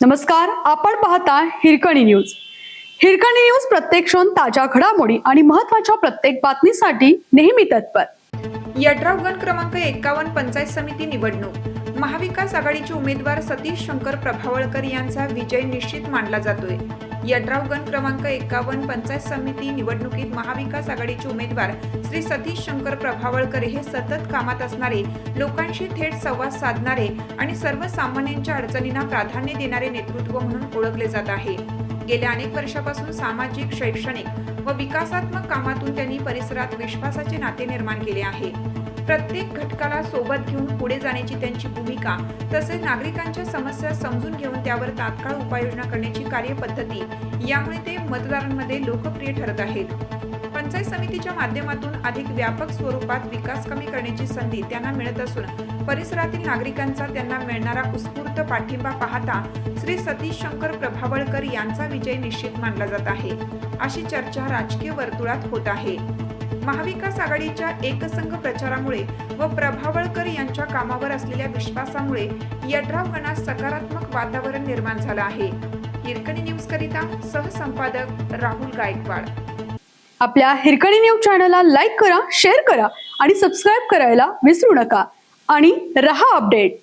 नमस्कार, आपण पाहता हिरकणी न्यूज। हिरकणी न्यूज प्रत्येक क्षण ताज्या घडामोडी आणि महत्त्वाच्या प्रत्येक बातमीसाठी नेहमी तत्पर। यड्राव गण क्रमांक 51 पंचायत समिती निवडणूक। महाविकास आघाडीचे उमेदवार सतीश शंकर प्रभावळकर यांचा विजय निश्चित मानला जातोय। यड्राव गण क्रमांक 51 पंचायत समिती निवडणुकीत महाविकास आघाडीचे उमेदवार श्री सतीश शंकर प्रभावळकर हे सतत कामात असणारे, लोकांशी थेट संवाद साधणारे आणि सर्वसामान्यांच्या अडचणींना प्राधान्य देणारे नेतृत्व म्हणून ओळखले जात आहे। गेल्या अनेक वर्षापासून सामाजिक, शैक्षणिक व विकासात्मक कामातून त्यांनी परिसरात विश्वासाचे नाते निर्माण केले आहे। प्रत्येक घटकाला सोबत घेऊन पुढे जाण्याची त्यांची भूमिका, तसेच नागरिकांच्या समस्या समजून घेऊन त्यावर तात्काळ उपाययोजना करण्याची कार्यपद्धती यामुळे ते मतदारांमध्ये लोकप्रिय ठरत आहेत। पंचायत समितीच्या माध्यमातून अधिक व्यापक स्वरूपात विकास कामे करण्याची संधी त्यांना मिळत असून परिसरातील नागरिकांचा त्यांना मिळणारा उत्स्फूर्त पाठिंबा पाहता श्री सतीश शंकर प्रभावळकर यांचा विजय निश्चित मानला जात आहे, अशी चर्चा राजकीय वर्तुळात होत आहे। महाविकास आघाडीच्या एकसंघ प्रचारामुळे व प्रभावळकर यांच्या कामावर असलेल्या विश्वासामुळे यड्राव गणात सकारात्मक वातावरण निर्माण झालं आहे। हिरकणी न्यूज करिता सहसंपादक राहुल गायकवाड। आपल्या हिरकणी न्यूज चॅनलला लाईक करा, शेअर करा आणि सबस्क्राइब करायला विसरू नका आणि रहा अपडेट।